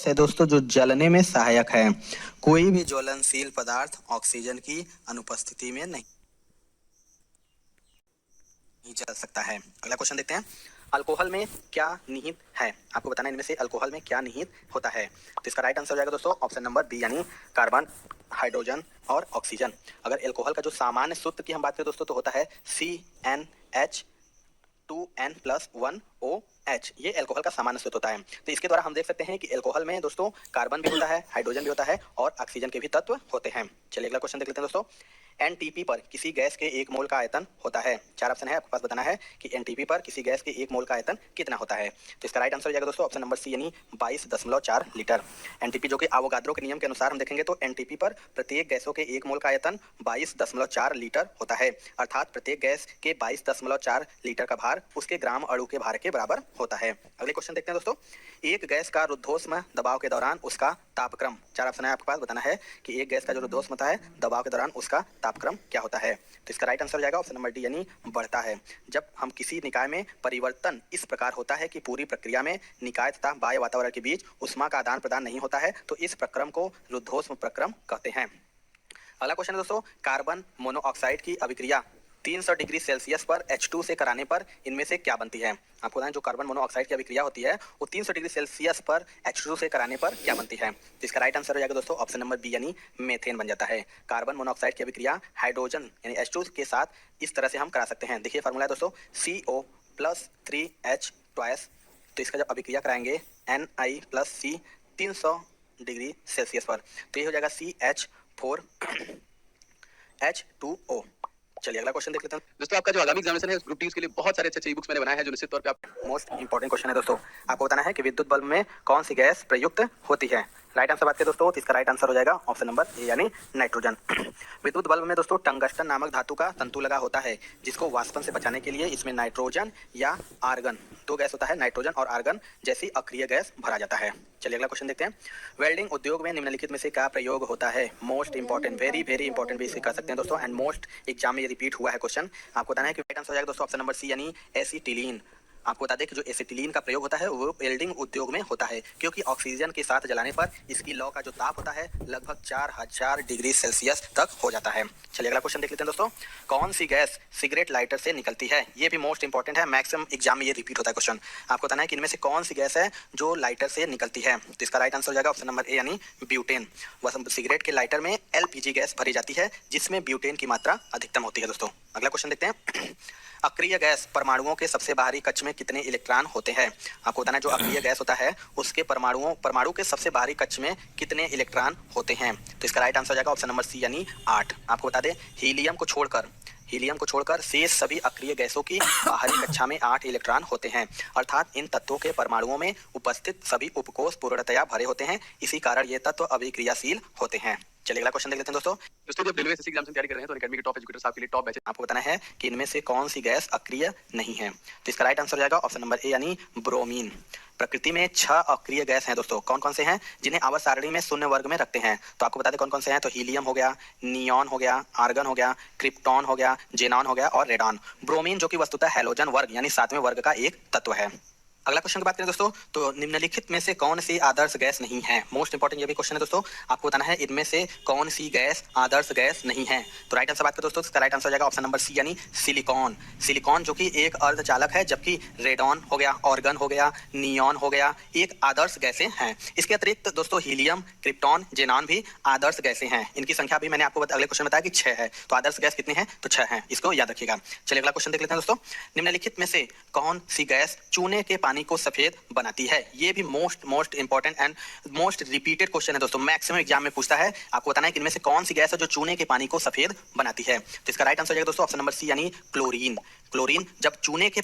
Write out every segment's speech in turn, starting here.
है दोस्तों जो जलने में सहायक है। कोई भी ज्वलनशील पदार्थ ऑक्सीजन की अनुपस्थिति में नहीं जल सकता है। अगला क्वेश्चन देखते हैं। अल्कोहल में क्या निहित है? आपको बताना है इनमें से अल्कोहल में क्या निहित होता है। तो इसका राइट आंसर हो जाएगा दोस्तों ऑप्शन नंबर बी, यानी कार्बन, हाइड्रोजन और ऑक्सीजन। अगर अल्कोहल का जो सामान्य सूत्र की हम बात करें दोस्तों तो होता है CnH2n+1OH। ये अल्कोहल का सामान्य सूत्र होता है। तो इसके द्वारा हम देख सकते हैं कि अल्कोहल में दोस्तों कार्बन भी होता है, हाइड्रोजन भी होता है और ऑक्सीजन के भी तत्व होते हैं। चलिए अगला क्वेश्चन देख लेते हैं दोस्तों। एनटीपी पर किसी गैस के 1 मोल का आयतन होता है। चार ऑप्शन है, आपके पास बताना है कि एनटीपी पर किसी गैस के 1 मोल का आयतन कितना होता है। तो इसका राइट आंसर हो जाएगा दोस्तों ऑप्शन नंबर सी, यानी 22.4 लीटर। एनटीपी जो कि आवोगाद्रो के नियम के अनुसार हम देखेंगे तो एनटीपी पर प्रत्येक गैसों के 1 मोल का आयतन 22.4 लीटर होता है, अर्थात प्रत्येक गैस के 22.4 लीटर का भार उसके ग्राम अणु के भार के बराबर होता है। अगले क्वेश्चन देखते हैं दोस्तों। एक गैस का रुद्धोष्म दबाव के दौरान उसका तापक्रम। चार ऑप्शन है, आपके पास बताना है कि एक गैस का जो रुद्धोष्म होता है दबाव के दौरान उसका तापक्रम क्या होता है। तो इसका राइट आंसर हो जाएगा ऑप्शन नंबर डी, यानी बढ़ता है। जब हम किसी निकाय में परिवर्तन इस प्रकार होता है कि पूरी प्रक्रिया में निकाय तथा बाह्य वातावरण के बीच उष्मा का आदान प्रदान नहीं होता है, तो इस प्रक्रम को रुद्धोष्म प्रक्रम कहते हैं। अगला क्वेश्चन है दोस्तों। कार्बन मोनोऑक्साइड की अभिक्रिया 300 डिग्री सेल्सियस पर H2 से कराने पर इनमें से क्या बनती है। आपको बताएं जो कार्बन मोनोऑक्साइड की अभिक्रिया होती है वो 300 डिग्री सेल्सियस पर H2 से कराने पर क्या बनती है। तो इसका राइट आंसर हो जाएगा दोस्तों ऑप्शन नंबर बी, यानी मेथेन बन जाता है। कार्बन मोनोऑक्साइड की अभिक्रिया हाइड्रोजन यानी H2 के साथ इस तरह से हम करा सकते हैं। देखिए फार्मूला है दोस्तों CO+3H ट्वाइस। तो इसका जब अभिक्रिया कराएंगे Na+C 300 डिग्री सेल्सियस पर, तो ये हो जाएगा CH4H2O। चलिए अगला क्वेश्चन देख लेते हैं दोस्तों। आपका जो आगामी एग्जामिनेशन है ग्रुप डी उसके लिए बहुत सारे अच्छे बुक्स मैंने बनाए हैं जो निश्चित तौर पे आप मोस्ट इंपॉर्टेंट क्वेश्चन है दोस्तों। आपको बताना है कि विद्युत बल्ब में कौन सी गैस प्रयुक्त होती है। राइट आंसर बात करें दोस्तों तो इसका राइट आंसर हो जाएगा ऑप्शन नंबर ए, यानी नाइट्रोजन। विद्युत बल्ब में दोस्तों टंगस्टन नामक धातु का तंतु लगा होता है जिसको वाष्पन से बचाने के लिए इसमें नाइट्रोजन या आर्गन, दो गैस होता है, नाइट्रोजन और आर्गन जैसी अक्रिय गैस भरा जाता है। चलिए अगला क्वेश्चन देखते हैं। वेल्डिंग उद्योग में निम्नलिखित में से क्या प्रयोग होता है। Most important, very very important भी इसे कर सकते हैं दोस्तों, एंड मोस्ट एग्जाम में ये रिपीट हुआ है क्वेश्चन। आपको बताना है कि राइट आंसर हो जाएगा दोस्तों ऑप्शन नंबर सी, यानी एसिटिलीन। आपको बता दें कि जो एसिटिलीन का प्रयोग होता है वो वेल्डिंग उद्योग में होता है, क्योंकि ऑक्सीजन के साथ जलाने पर इसकी लौ का जो ताप होता है लगभग 4000 डिग्री सेल्सियस तक हो जाता है। चलिए अगला क्वेश्चन देख लेते हैं दोस्तों। कौन सी गैस सिगरेट लाइटर से निकलती है। ये भी मोस्ट इंपॉर्टेंट है, मैक्सिमम एग्जाम में ये रिपीट होता है क्वेश्चन। आपको बताना है कि इनमें से कौन सी गैस है जो लाइटर से निकलती है। तो इसका राइट आंसर हो जाएगा ऑप्शन नंबर ए, यानी ब्यूटेन। सिगरेट के लाइटर में LPG गैस भरी जाती है जिसमें ब्यूटेन की मात्रा अधिकतम होती है दोस्तों। अगला क्वेश्चन देखते हैं। अक्रिय गैस परमाणुओं के सबसे बाहरी कक्ष में कितने इलेक्ट्रॉन होते हैं। आपको बताना है जो अक्रिय गैस होता है उसके परमाणु के सबसे बाहरी कक्ष में कितने इलेक्ट्रॉन होते हैं। तो इसका राइट आंसर हो जाएगा ऑप्शन नंबर सी, यानी 8। आपको बता दें हीलियम को छोड़कर शेष सभी अक्रिय गैसों की बाहरी कक्षा में 8 इलेक्ट्रॉन होते हैं, अर्थात इन तत्वों के परमाणुओं में उपस्थित सभी उपकोष पूर्णतया भरे होते हैं, इसी कारण ये तत्व अभिक्रियाशील होते हैं। चलिए अगला क्वेश्चन देख लेते हैं दोस्तों जब रेलवे एसएससी एग्जाम की तैयारी कर रहे हैं तो एकेडमी के टॉप एजुकेटर साहब के लिए टॉप बैच आपको बताना है कि इनमें से कौन सी गैस अक्रिय नहीं है। तो इसका राइट आंसर हो जाएगा ऑप्शन नंबर ए, यानी ब्रोमीन। प्रकृति में 6 अक्रिय गैस हैं दोस्तों। कौन कौन से हैं जिन्हें आवर्त सारणी में शून्य वर्ग में रखते हैं। तो आपको बता दें कौन कौन से हैं। तो हीलियम हो गया, नियॉन हो गया, आर्गन हो गया, क्रिप्टॉन हो गया, जेनॉन हो गया और रेडॉन। ब्रोमीन जो कि वस्तुतः हैलोजन वर्ग यानी 7वें वर्ग का एक तत्व है। अगला क्वेश्चन की बात करें दोस्तों तो निम्नलिखित में से कौन सी आदर्श गैस नहीं है। मोस्ट इंपॉर्टेंट ये भी क्वेश्चन है दोस्तों। आपको बताना है इनमें से कौन सी गैस आदर्श गैस नहीं है। तो राइट आंसर बात करें दोस्तों इसका राइट आंसर हो जाएगा ऑप्शन नंबर सी, यानी सिलिकॉन। सिलिकॉन जो कि एक अर्धचालक है, जबकि रेडॉन हो गया, ऑर्गन हो गया, नियॉन हो गया, एक आदर्श गैसें हैं। इसके अतिरिक्त दोस्तों हीलियम, क्रिप्टॉन, जेनॉन भी आदर्श गैसें हैं। इनकी संख्या भी मैंने आपको अगले क्वेश्चन में बताया कि 6 है। तो आदर्श गैस कितनी है, तो 6 है, इसको याद रखिएगा। चलिए अगला क्वेश्चन देख लेते हैं दोस्तों। निम्नलिखित में से कौन सी गैस चूने के पानी को सफेद बनाती है। ये भी most important and most repeated question है दोस्तों, मैक्सिमम एग्जाम में पूछता है। आपको बताना है कि इनमें से कौन सी गैस है जो चूने के पानी को सफेद बनाती है। तो इसका राइट आंसर हो जाएगा दोस्तों ऑप्शन नंबर सी, यानी क्लोरीन। क्लोरीन जब चूने के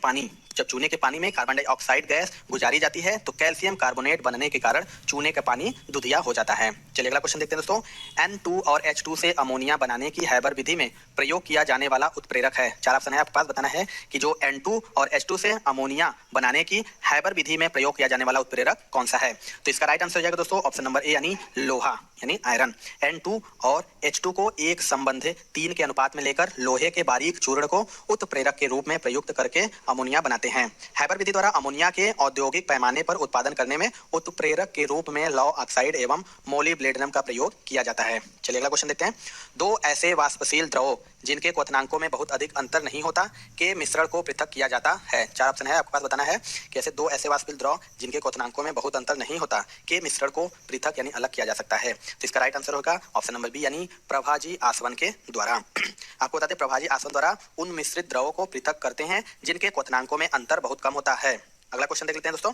पानी में कार्बन डाइऑक्साइड गैस गुजारी जाती है तो कैल्शियम कार्बोनेट बनने के कारण चूने का पानी दुधिया हो जाता है। चलिए अगला क्वेश्चन देखते हैं दोस्तों। N2 और H2 से अमोनिया बनाने की हैबर विधि में प्रयोग किया जाने वाला उत्प्रेरक है। 4 ऑप्शन है, आपके पास बताना है कि जो N2 और H2 से अमोनिया बनाने की हैबर विधि में प्रयोग किया जाने वाला उत्प्रेरक कौन सा है? तो इसका राइट आंसर हो जाएगा दोस्तों ऑप्शन नंबर ए यानी लोहा यानी आयरन। N2 और H2 को एक संबंध 3 के अनुपात में लेकर लोहे के बारीक चूर्ण को उत्प्रेरक के रूप में प्रयुक्त करके अमोनिया बनाते हैं। हैबर विधि द्वारा अमोनिया के औद्योगिक पैमाने पर उत्पादन करने में उत्प्रेरक के रूप में लौह ऑक्साइड एवं मोलिब्डेनम का प्रयोग किया जाता है। चलिए अगला क्वेश्चन देखते हैं। दो ऐसे वाष्पशील द्रव जिनके क्वथनांकों में बहुत अधिक अंतर नहीं होता के मिश्रण को पृथक किया जाता है। चार ऑप्शन है, आपके पास बताना है कि ऐसे दो ऐसे वाष्पशील द्रव जिनके क्वथनांकों में बहुत अंतर नहीं होता के मिश्रण को पृथक यानी अलग किया जा सकता है। तो इसका राइट आंसर होगा ऑप्शन नंबर बी यानी प्रभाजी आसवन के द्वारा। आपको बताते प्रभाजी आसवन द्वारा उन मिश्रित द्रवों को पृथक करते हैं जिनके क्वथनांकों में अंतर बहुत कम होता है। अगला क्वेश्चन देख लेते हैं दोस्तों।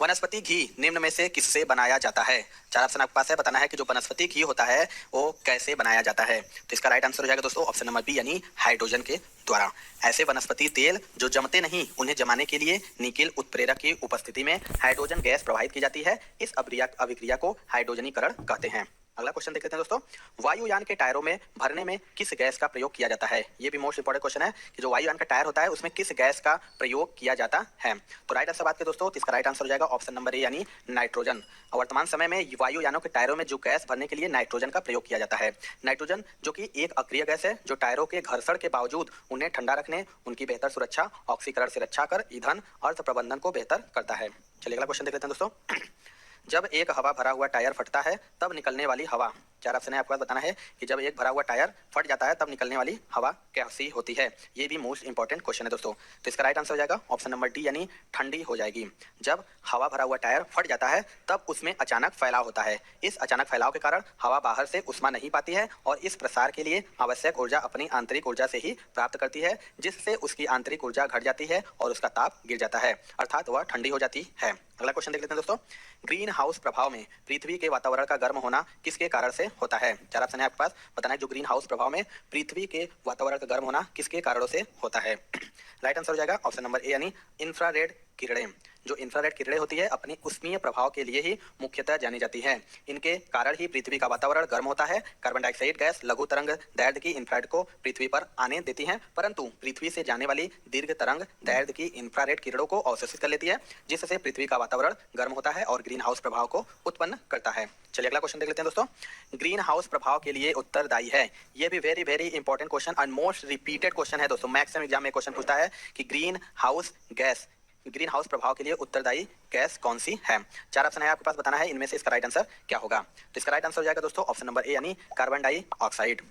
वनस्पति घी निम्न में से किससे बनाया जाता है? चार ऑप्शन आपके पास है, बताना है कि जो वनस्पति घी होता है वो कैसे बनाया जाता है। तो इसका राइट आंसर हो जाएगा दोस्तों ऑप्शन नंबर बी यानी हाइड्रोजन के द्वारा। ऐसे वनस्पति तेल जो जमते नहीं उन्हें जमाने के लिए निकेल उत्प्रेरक की उपस्थिति में हाइड्रोजन गैस प्रवाहित की जाती है। इस अभिक्रिया को हाइड्रोजनीकरण कहते हैं। अगला क्वेश्चन देख लेते हैं दोस्तों। वायुयान के टायरों में भरने में किस गैस का प्रयोग किया जाता है? ये भी मोस्ट इंपोर्टेंट क्वेश्चन है कि जो वायुयान का टायर होता है उसमें किस गैस का प्रयोग किया जाता है। तो राइट आंसर बात करें दोस्तों, इसका राइट आंसर हो जाएगा ऑप्शन नंबर ए यानी नाइट्रोजन। वर्तमान समय में वायुयानों के टायरों में जो गैस भरने के लिए नाइट्रोजन का प्रयोग किया जाता है। नाइट्रोजन जो कि एक अक्रिय गैस है जो टायरों के घर्षण के बावजूद उन्हें ठंडा रखने, उनकी बेहतर सुरक्षा, ऑक्सीकरण से रक्षा कर ईंधन अर्थ प्रबंधन को बेहतर करता है। चलिए अगला क्वेश्चन देख लेते हैं दोस्तों। जब एक हवा भरा हुआ टायर फटता है तब निकलने वाली हवा, चार ऑप्शन है, आपको बताना है कि जब एक भरा हुआ टायर फट जाता है तब निकलने वाली हवा कैसी होती है। ये भी मोस्ट इंपॉर्टेंट क्वेश्चन है दोस्तों। तो इसका राइट आंसर हो जाएगा ऑप्शन नंबर डी यानी ठंडी हो जाएगी। जब हवा भरा हुआ टायर फट जाता है तब उसमें अचानक फैलाव होता है। इस अचानक फैलाव के कारण हवा बाहर से उष्मा नहीं पाती है और इस प्रसार के लिए आवश्यक ऊर्जा अपनी आंतरिक ऊर्जा से ही प्राप्त करती है, जिससे उसकी आंतरिक ऊर्जा घट जाती है और उसका ताप गिर जाता है, अर्थात वह ठंडी हो जाती है। अगला क्वेश्चन देख लेते हैं दोस्तों। ग्रीन हाउस प्रभाव में पृथ्वी के वातावरण का गर्म होना किसके कारण से होता है? चार ऑप्शन है आपके पास, बताना है जो ग्रीन हाउस प्रभाव में पृथ्वी के वातावरण का गर्म होना किसके कारणों से होता है। राइट आंसर हो जाएगा ऑप्शन नंबर ए यानी इंफ्रारेड किरणें। जो इंफ्रारेड किरणें होती है अपनी उष्मीय प्रभाव के लिए ही मुख्यतः जानी जाती है। इनके कारण ही पृथ्वी का वातावरण गर्म होता है। कार्बन डाइऑक्साइड गैस लघु तरंग दैर्ध्य की इंफ्रारेड को पृथ्वी पर आने देती है, परंतु पृथ्वी से जाने वाली दीर्घ तरंग दैर्ध्य की इंफ्रारेड किरणों को अवशोषित कर लेती है, जिससे पृथ्वी का वातावरण गर्म होता है और ग्रीन हाउस प्रभाव को उत्पन्न करता है। चलिए अगला क्वेश्चन देख लेते हैं दोस्तों। ग्रीन हाउस प्रभाव के लिए उत्तरदायी है, ये भी वेरी वेरी इंपॉर्टेंट क्वेश्चन और मोस्ट रिपीटेड क्वेश्चन है दोस्तों। मैक्सिमम एग्जाम में क्वेश्चन पूछता है कि ग्रीन हाउस प्रभाव के लिए उत्तरदायी गैस कौन सी है। चार ऑप्शन है आपके पास, बताना है इनमें से इसका राइट आंसर क्या होगा। तो इसका राइट आंसर हो जाएगा दोस्तों ऑप्शन नंबर ए यानी कार्बन डाइऑक्साइड।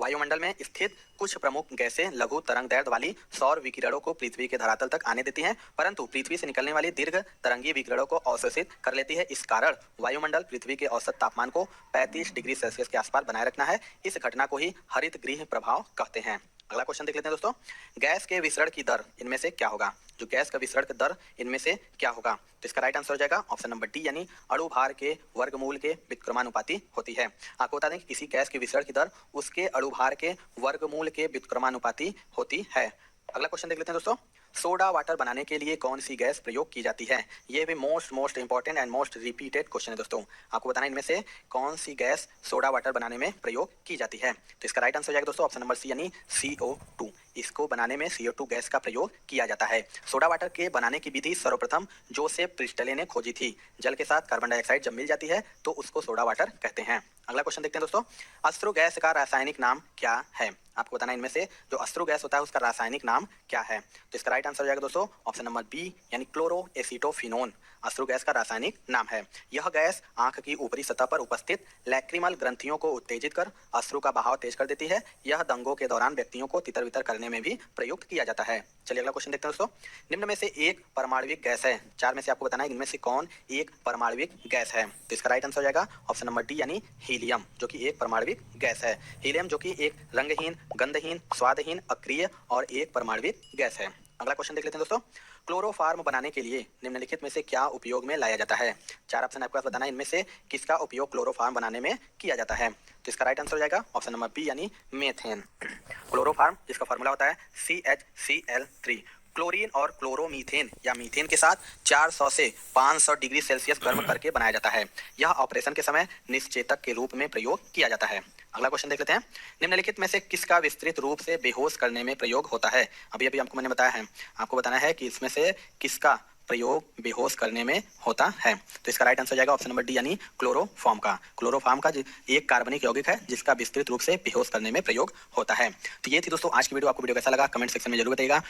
वायुमंडल में स्थित कुछ प्रमुख गैसें लघु तरंग दैर्ध्य वाली सौर विकिरणों को पृथ्वी के धरातल तक आने देती हैं, परंतु पृथ्वी से निकलने वाली दीर्घ तरंगी विकिरणों को अवशोषित कर लेती है। इस कारण वायुमंडल पृथ्वी के औसत तापमान को 35 डिग्री सेल्सियस के आसपास बनाए रखना है। इस घटना को ही हरित गृह प्रभाव कहते हैं। अगला क्वेश्चन देख लेते हैं दोस्तों। गैस के विसरण की दर इनमें से क्या होगा? जो गैस का विसरण की दर इनमें से क्या होगा? तो इसका राइट आंसर हो जाएगा ऑप्शन नंबर डी यानी अणु भार के वर्गमूल के व्युत्क्रमानुपाती होती है। आपको बता दें कि किसी गैस के विसरण की दर उसके अणु भार के वर्गमूल के व्युत्क्रमानुपाती होती है। अगला क्वेश्चन देख लेते हैं दोस्तों। सोडा वाटर बनाने के लिए कौन सी गैस प्रयोग की जाती है? ये भी most important and most repeated question है दोस्तों। आपको बताना इनमें से कौन सी गैस सोडा वाटर बनाने में प्रयोग की जाती है। तो इसका राइट आंसर हो जाएगा दोस्तों ऑप्शन नंबर सी यानी CO2। इसको बनाने में CO2 गैस का प्रयोग किया जाता है। सोडा वाटर के बनाने की विधि सर्वप्रथम जोसेफ प्रिस्टले ने खोजी थी। जल के साथ कार्बन डाइऑक्साइड जब मिल जाती है तो उसको सोडा वाटर कहते हैं। अगला क्वेश्चन देखते हैं दोस्तों। अश्रु गैस का रासायनिक नाम क्या है? आपको बताना इनमें से जो अश्रु गैस होता है उसका रासायनिक नाम क्या है। तो इसका राइट आंसर हो जाएगा दोस्तों ऑप्शन नंबर बी यानी क्लोरोएसिटोफिनोन अश्रु गैस का रासायनिक नाम है। यह गैस आंख की ऊपरी सतह पर उपस्थित लैक्रिमल ग्रंथियों को उत्तेजित कर अश्रु का बहाव तेज कर देती है। यह दंगों के दौरान व्यक्तियों को तितर बितर करने में भी प्रयुक्त किया जाता है। चलिए अगला क्वेश्चन देखते हैं दोस्तों। निम्न में से एक परमाणविक गैस है। चार में से आपको बताना है इनमें से कौन एक परमाणविक गैस है। तो इसका राइट आंसर हो जाएगा ऑप्शन नंबर डी यानी हीलियम, जो कि एक परमाणविक गैस है। हीलियम जो कि एक रंगहीन, गंधहीन, स्वादहीन, अक्रिय और एक परमाणविक गैस है। अगला क्वेश्चन देख लेते हैं दोस्तों। क्लोरोफार्म बनाने के लिए निम्नलिखित में से क्या उपयोग में लाया जाता है? चार ऑप्शन आपके पास, बताना इनमें से किसका उपयोग क्लोरोफार्म बनाने में किया जाता है। तो इसका राइट आंसर हो जाएगा ऑप्शन नंबर बी यानी मेथेन। क्लोरोफार्म जिसका फॉर्मूला होता है CHCl3। क्लोरीन और क्लोरोमीथेन या मीथेन के साथ 400 से 500 डिग्री सेल्सियस गर्म करके बनाया जाता है। यह ऑपरेशन के समय निश्चेतक के रूप में प्रयोग किया जाता है। अगला क्वेश्चन देख लेते हैं। निम्नलिखित में से किसका विस्तृत रूप से बेहोश करने में प्रयोग होता है? अभी हमको मैंने बताया है, आपको बताना है कि इसमें से किसका प्रयोग बेहोश करने में होता है। तो इसका राइट आंसर जाएगा ऑप्शन नंबर डी यानी क्लोरोफॉर्म का। क्लोरोफॉर्म का एक कार्बनिक यौगिक है जिसका विस्तृत रूप से बेहोश करने में प्रयोग होता है। तो ये थी दोस्तों आज की वीडियो। आपको वीडियो कैसा लगा कमेंट सेक्शन में जरूर बताइएगा।